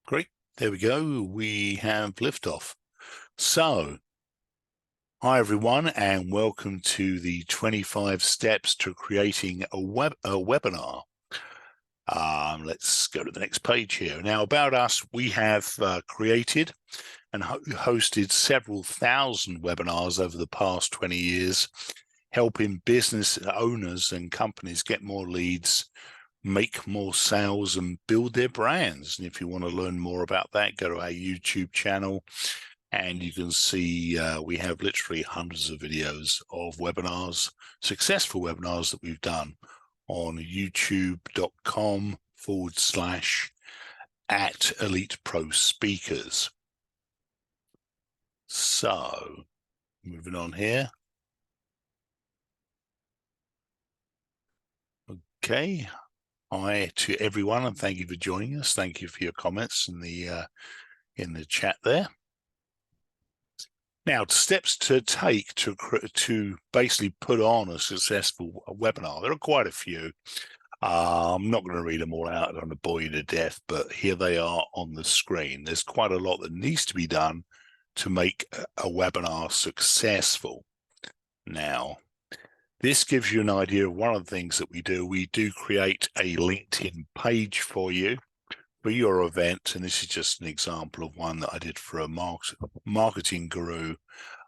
Great. There we go. We have liftoff. So, hi everyone, and welcome to the 25 steps to creating a webinar. Let's go to the next page here. Now, about us, we have created and hosted several thousand webinars over the past 20 years, helping business owners and companies get more leads, make more sales, and build their brands. And if you want to learn more about that, go to our YouTube channel, and you can see we have literally hundreds of videos of webinars, successful webinars that we've done on youtube.com/@EliteProSpeakers. So, moving on here. Okay. Hi to everyone, and thank you for joining us. Thank you for your comments in the chat there. Now, steps to take to basically put on a successful webinar. There are quite a few. I'm not going to read them all out. I don't want to bore you to death, but here they are on the screen. There's quite a lot that needs to be done to make a webinar successful. Now, this gives you an idea of one of the things that we do. We do create a LinkedIn page for you for your event, and this is just an example of one that I did for a marketing guru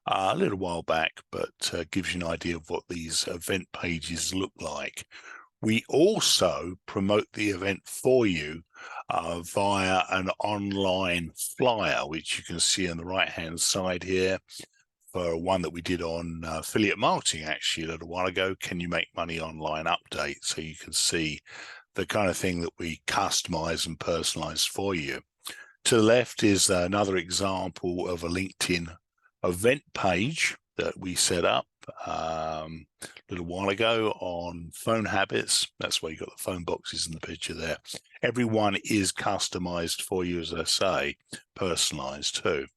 a little while back, but gives you an idea of what these event pages look like. We also promote the event for you via an online flyer, which you can see on the right-hand side here, for one that we did on affiliate marketing actually a little while ago. Can you make money online update? So you can see the kind of thing that we customize and personalize for you. To the left is another example of a LinkedIn event page that we set up a little while ago on phone habits. That's why you got the phone boxes in the picture there. Everyone is customized for you, as I say, personalized too.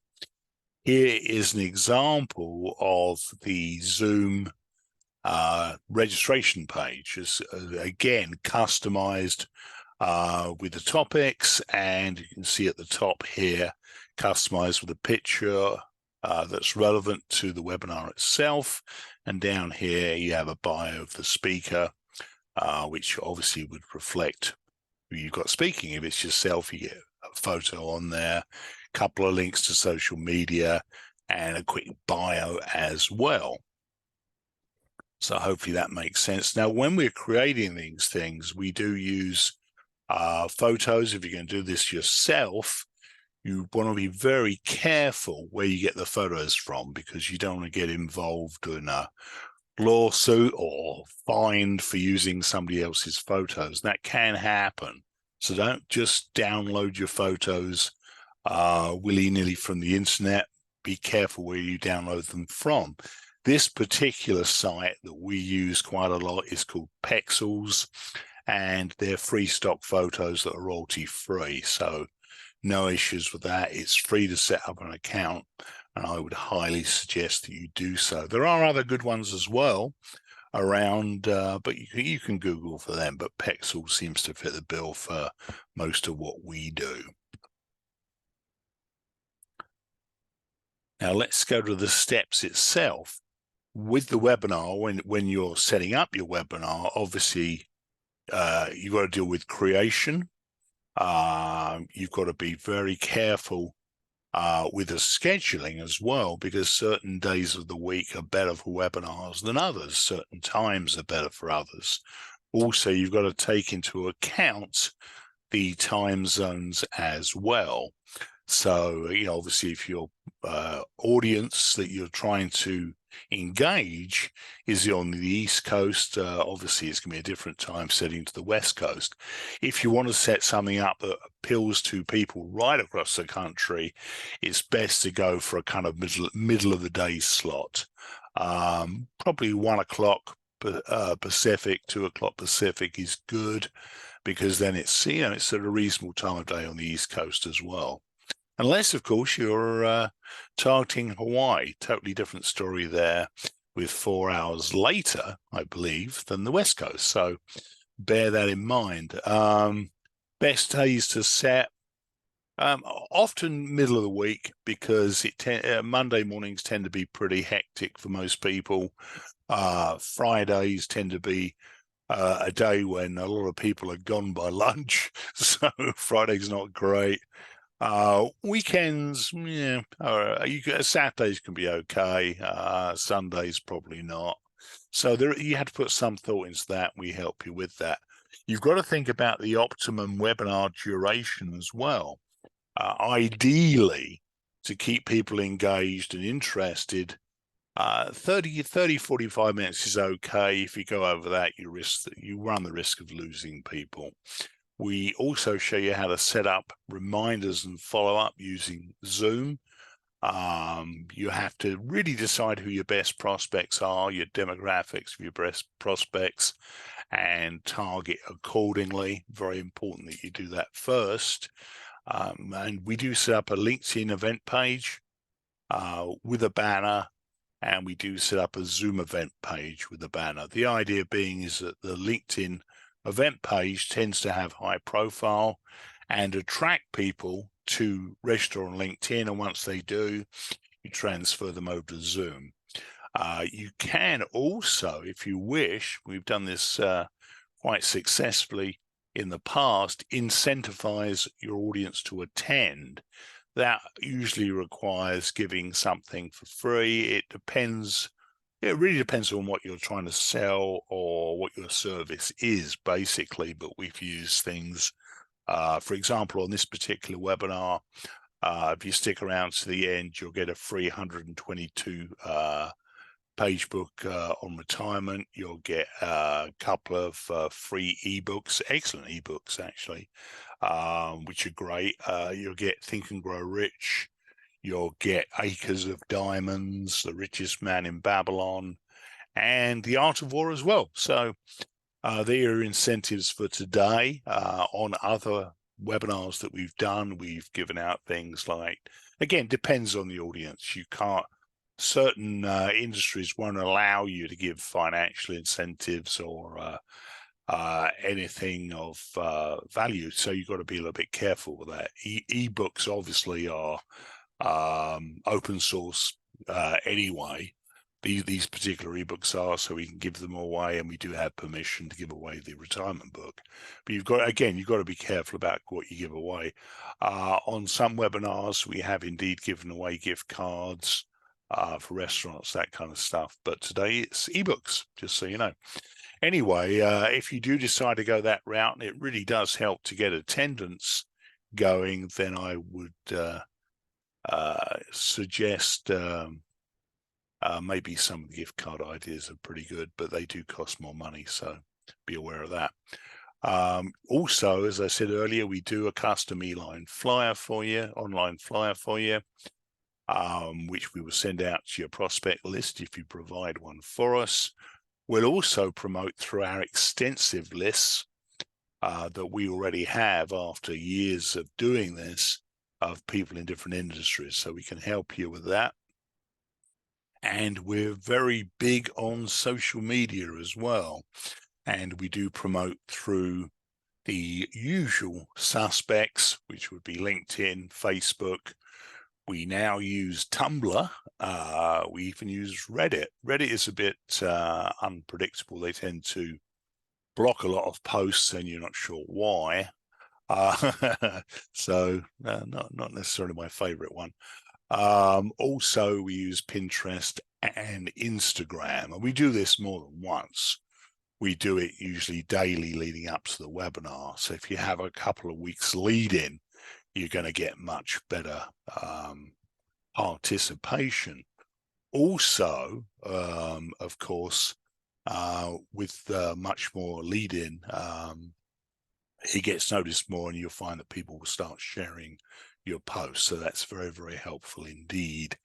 Here is an example of the Zoom registration page. Is again customized with the topics, and you can see at the top here, customized with a picture that's relevant to the webinar itself. And down here you have a bio of the speaker, which obviously would reflect who you've got speaking. If it's yourself, you get a photo on there, couple of links to social media, and a quick bio as well. So hopefully that makes sense. Now, when we're creating these things, we do use photos. If you're going to do this yourself, you want to be very careful where you get the photos from, because you don't want to get involved in a lawsuit or fined for using somebody else's photos. That can happen. So don't just download your photos willy-nilly from the internet. Be careful where you download them from. This particular site that we use quite a lot is called Pexels, and they're free stock photos that are royalty free. So no issues with that. It's free to set up an account, and I would highly suggest that you do so. There are other good ones as well around, but you can Google for them, but Pexels seems to fit the bill for most of what we do. Now let's go to the steps itself. With the webinar, when you're setting up your webinar, obviously you've got to deal with creation. You've got to be very careful with the scheduling as well, because certain days of the week are better for webinars than others. Certain times are better for others. Also, you've got to take into account the time zones as well. So, you know, obviously, if your audience that you're trying to engage is on the East Coast, obviously it's going to be a different time setting to the West Coast. If you want to set something up that appeals to people right across the country, it's best to go for a kind of middle of the day slot. Probably 1 o'clock Pacific, 2 o'clock Pacific is good, because then it's, you know, it's at a reasonable time of day on the East Coast as well. Unless, of course, you're targeting Hawaii. Totally different story there, with 4 hours later, I believe, than the West Coast. So bear that in mind. Best days to set, Often middle of the week, because Monday mornings tend to be pretty hectic for most people. Fridays tend to be a day when a lot of people are gone by lunch, so Friday's not great. Weekends, yeah, Saturdays can be okay. Sundays probably not. So you had to put some thought into that. We help you with that. You've got to think about the optimum webinar duration as well. Ideally, to keep people engaged and interested, 30, 45 minutes is okay. If you go over that, you run the risk of losing people. We also show you how to set up reminders and follow up using Zoom. You have to really decide who your best prospects are, your demographics of your best prospects, and target accordingly. Very important that you do that first. And we do set up a LinkedIn event page with a banner, and we do set up a Zoom event page with a banner. The idea being is that the LinkedIn event page tends to have high profile and attract people to register on LinkedIn, and once they do, you transfer them over to Zoom. You can also, if you wish, we've done this quite successfully in the past, incentivize your audience to attend. That usually requires giving something for free. It really depends on what you're trying to sell or what your service is, basically. But we've used things, for example, on this particular webinar, if you stick around to the end, you'll get a free 122 page book on retirement. You'll get a couple of free ebooks, excellent ebooks actually, which are great. You'll get Think and Grow Rich. You'll get Acres of Diamonds, The Richest Man in Babylon, and The Art of War as well. So there are incentives for today. On other webinars that we've done, we've given out things like, again, depends on the audience. You can't, certain industries won't allow you to give financial incentives or anything of value. So you've got to be a little bit careful with that. Ebooks obviously are open source anyway. These particular ebooks are, so we can give them away, and we do have permission to give away the retirement book. But you've got to be careful about what you give away. On some webinars, we have indeed given away gift cards for restaurants, that kind of stuff. But today it's ebooks, just so you know. Anyway, if you do decide to go that route, and it really does help to get attendance going, then I would suggest maybe some of the gift card ideas are pretty good, but they do cost more money, so be aware of that. Also, as I said earlier, we do a custom online flyer for you, which we will send out to your prospect list if you provide one for us. We'll also promote through our extensive lists that we already have after years of doing this, of people in different industries, so we can help you with that. And we're very big on social media as well, and we do promote through the usual suspects, which would be LinkedIn, Facebook. We now use Tumblr. We even use Reddit. Reddit is a bit unpredictable. They tend to block a lot of posts, and you're not sure why. So not necessarily my favorite one. Also, we use Pinterest and Instagram, and we do this more than once. We do it usually daily leading up to the webinar. So if you have a couple of weeks lead in, you're going to get much better participation. Also, of course, with much more lead in, it gets noticed more, and you'll find that people will start sharing your posts. So that's very, very helpful indeed.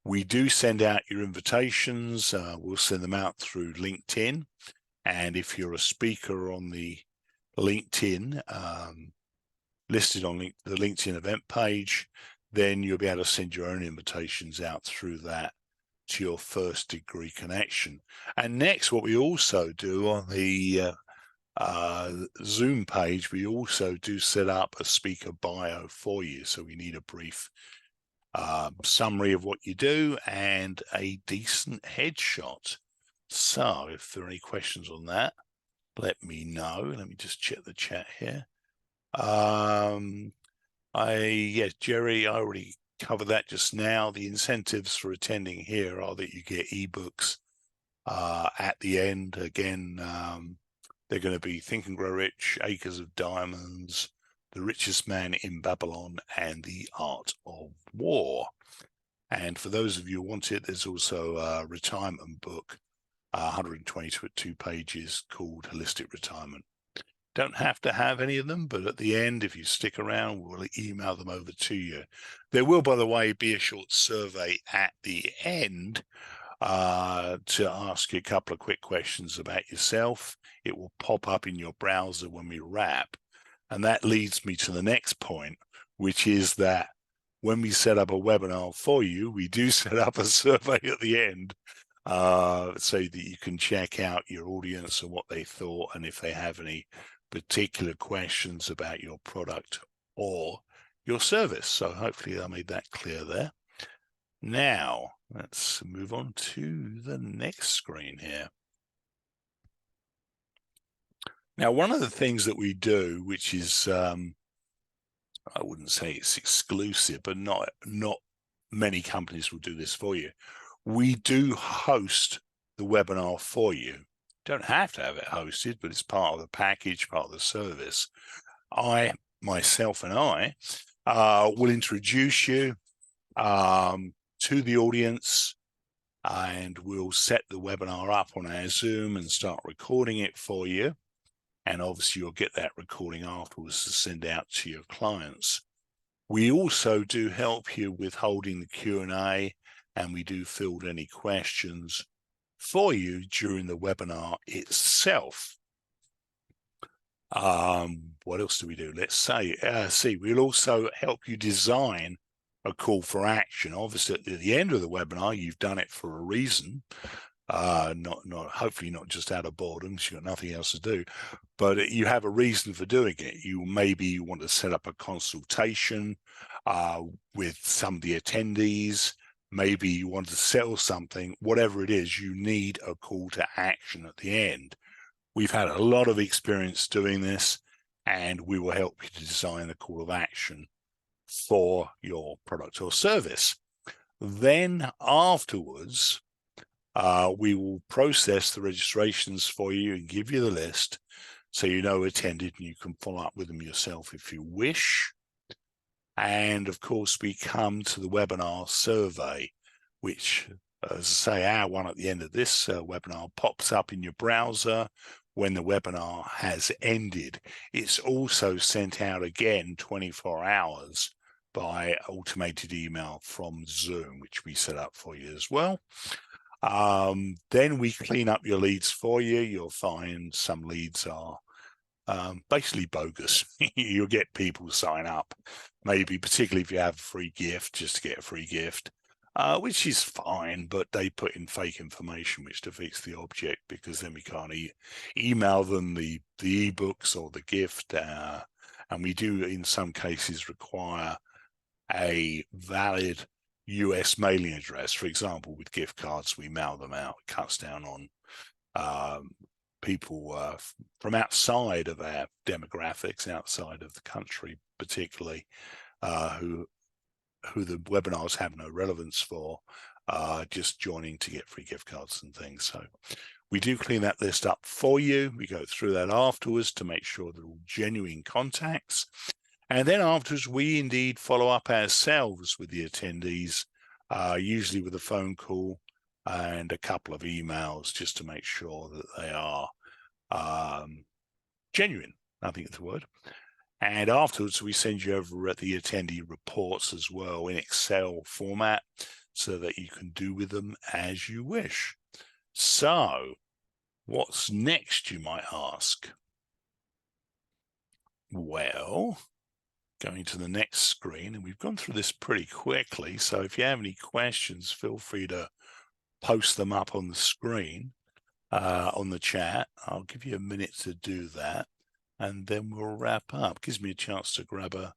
We do send out your invitations. We'll send them out through LinkedIn. And if you're a speaker on the LinkedIn, listed on the LinkedIn event page, then you'll be able to send your own invitations out through that to your first degree connection. And next, what we also do on the Zoom page, we also do set up a speaker bio for you. So we need a brief summary of what you do and a decent headshot. So if there are any questions on that, let me know. Let me just check the chat here. Yes, Jerry, I already covered that just now. The incentives for attending here are that you get ebooks at the end. Again, they're going to be Think and Grow Rich, Acres of Diamonds, The Richest Man in Babylon, and The Art of War. And for those of you who want it, there's also a retirement book, 122 pages, called Holistic Retirement. Don't have to have any of them, but at the end, if you stick around, we'll email them over to you. There will, by the way, be a short survey at the end to ask you a couple of quick questions about yourself. It will pop up in your browser when we wrap. And that leads me to the next point, which is that when we set up a webinar for you, we do set up a survey at the end so that you can check out your audience and what they thought, and if they have any particular questions about your product or your service. So hopefully I made that clear there. Now, let's move on to the next screen here. Now, one of the things that we do, which is, I wouldn't say it's exclusive, but not many companies will do this for you. We do host the webinar for you. Don't have to have it hosted, but it's part of the package, part of the service. Myself and I will introduce you to the audience, and we'll set the webinar up on our Zoom and start recording it for you. And obviously you'll get that recording afterwards to send out to your clients. We also do help you with holding the Q&A, and we do field any questions for you during the webinar itself. What else do we do? Let's say, we'll also help you design a call for action. Obviously, at the end of the webinar, you've done it for a reason. Hopefully not just out of boredom, because you've got nothing else to do, but you have a reason for doing it. Maybe you want to set up a consultation with some of the attendees. Maybe you want to sell something. Whatever it is, you need a call to action at the end. We've had a lot of experience doing this, and we will help you to design a call of action for your product or service. Then afterwards, we will process the registrations for you and give you the list so you know attended, and you can follow up with them yourself if you wish. And of course, we come to the webinar survey, which, as I say, our one at the end of this webinar pops up in your browser when the webinar has ended. It's also sent out again 24 hours by automated email from Zoom, which we set up for you as well. Then we clean up your leads for you. You'll find some leads are basically bogus. You'll get people sign up, maybe particularly if you have a free gift, just to get a free gift, which is fine, but they put in fake information, which defeats the object, because then we can't email them the ebooks or the gift, and we do in some cases require a valid US mailing address. For example, with gift cards, we mail them out. It cuts down on people from outside of our demographics, outside of the country particularly, who the webinars have no relevance for, just joining to get free gift cards and things. So we do clean that list up for you. We go through that afterwards to make sure they're all genuine contacts. And then afterwards, we indeed follow up ourselves with the attendees, usually with a phone call and a couple of emails, just to make sure that they are genuine, I think is the word. And afterwards, we send you over at the attendee reports as well in Excel format, so that you can do with them as you wish. So what's next, you might ask? Well, going to the next screen, and we've gone through this pretty quickly, so if you have any questions, feel free to post them up on the screen. on the chat. I'll give you a minute to do that, and then we'll wrap up. Gives me a chance to grab a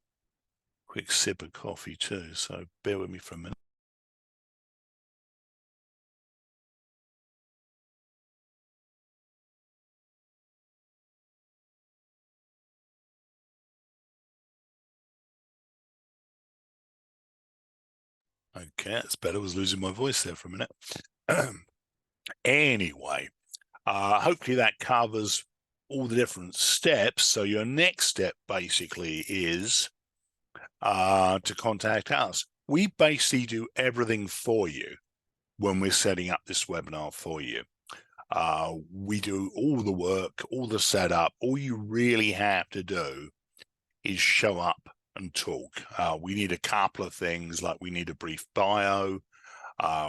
quick sip of coffee too, so bear with me for a minute. Okay, that's better. I was losing my voice there for a minute. Anyway, hopefully that covers all the different steps. So your next step basically is to contact us. We basically do everything for you when we're setting up this webinar for you. We do all the work, all the setup. All you really have to do is show up and talk. We need a couple of things, like we need a brief bio.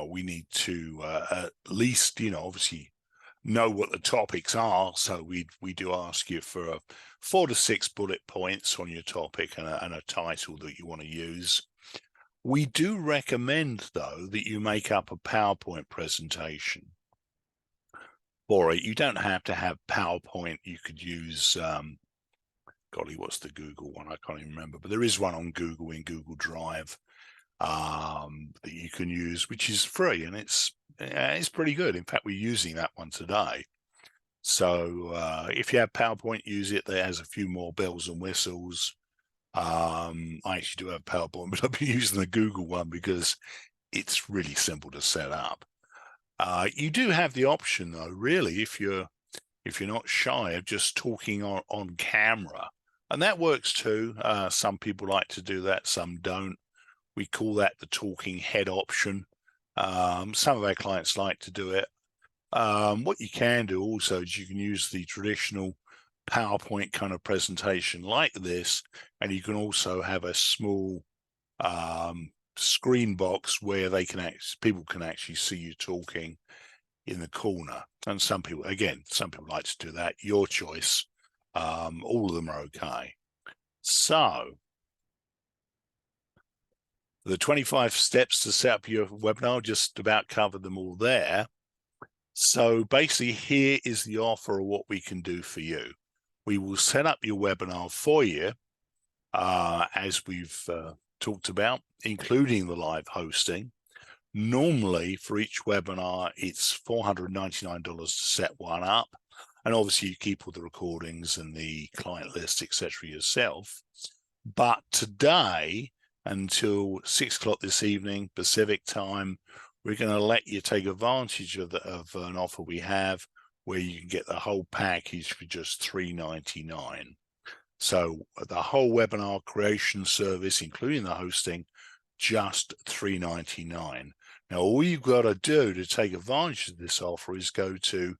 We need to at least, obviously know what the topics are. So we do ask you for 4 to 6 bullet points on your topic and a title that you want to use. We do recommend, though, that you make up a PowerPoint presentation for it. You don't have to have PowerPoint. You could use, golly, what's the Google one? I can't even remember, but there is one on Google in Google Drive that you can use, which is free, and it's pretty good. In fact, we're using that one today. So if you have PowerPoint, use it. That has a few more bells and whistles. I actually do have PowerPoint, but I've been using the Google one because it's really simple to set up. You do have the option, though, really, if you're not shy of just talking on camera, and that works too. Some people like to do that, some don't. We call that the talking head option. Some of our clients like to do it. What you can do also is you can use the traditional PowerPoint kind of presentation like this, and you can also have a small screen box where people can actually see you talking in the corner. And some people like to do that. Your choice. All of them are okay. So the 25 steps to set up your webinar, just about covered them all there. So basically, here is the offer of what we can do for you. We will set up your webinar for you, as we've talked about, including the live hosting. Normally, for each webinar, it's $499 to set one up. And obviously, you keep all the recordings and the client list, etc. yourself. But today, until 6 o'clock this evening, Pacific time, we're going to let you take advantage of an offer we have where you can get the whole package for just $399. So the whole webinar creation service, including the hosting, just $399. Now, all you've got to do to take advantage of this offer is go to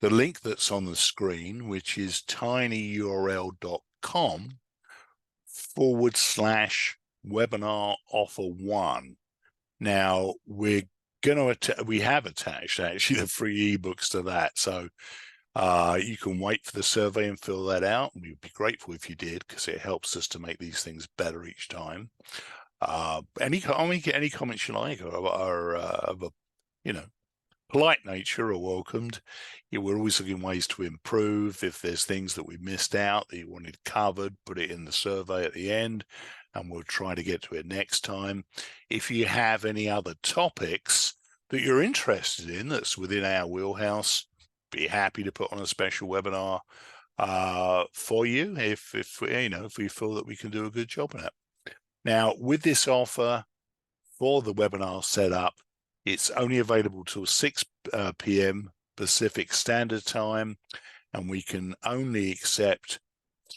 the link that's on the screen, which is tinyurl.com/webinar offer 1. Now, we have attached actually the free ebooks to that. So you can wait for the survey and fill that out. And we'd be grateful if you did, because it helps us to make these things better each time. Any comments you like are of a polite nature are welcomed. We're always looking ways to improve. If there's things that we missed out that you wanted covered, put it in the survey at the end, and we'll try to get to it next time. If you have any other topics that you're interested in that's within our wheelhouse, be happy to put on a special webinar for you if we feel that we can do a good job on it. Now, with this offer for the webinar setup, it's only available till 6 p.m. Pacific Standard Time, and we can only accept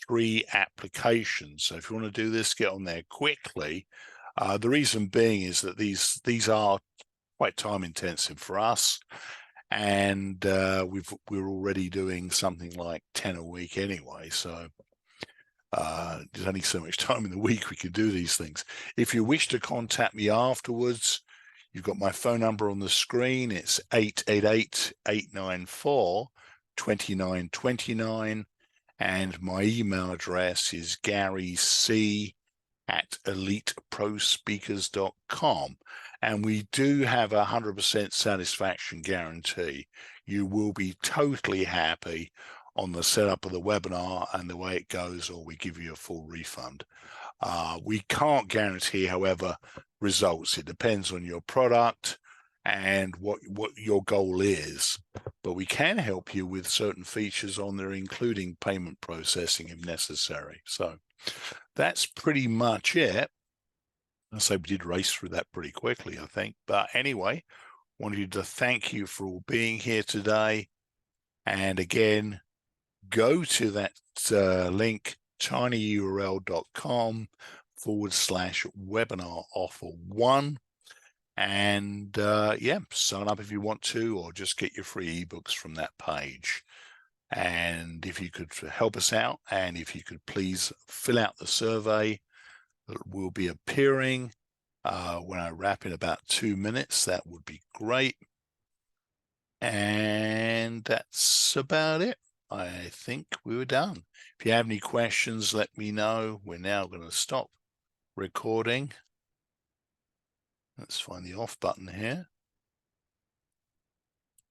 3 applications. So if you want to do this, get on there quickly. The reason being is that these are quite time intensive for us, and we're already doing something like 10 a week anyway. So there's only so much time in the week we can do these things. If you wish to contact me afterwards, you've got my phone number on the screen. It's 888-894-2929. And my email address is garyc at eliteprospeakers.com. And we do have a 100% satisfaction guarantee. You will be totally happy on the setup of the webinar and the way it goes, or we give you a full refund. We can't guarantee, however, results. It depends on your product and what your goal is, but we can help you with certain features on there, including payment processing if necessary. So that's pretty much it. I say we did race through that pretty quickly, I think. But anyway, wanted to thank you for all being here today. And again, go to that link, tinyurl.com/webinar offer 1. And yeah, sign up if you want to, or just get your free ebooks from that page. And if you could help us out, and if you could please fill out the survey that will be appearing when I wrap in about 2 minutes, that would be great. And that's about it. I think we were done. If you have any questions, let me know. We're now going to stop recording. Let's find the off button here.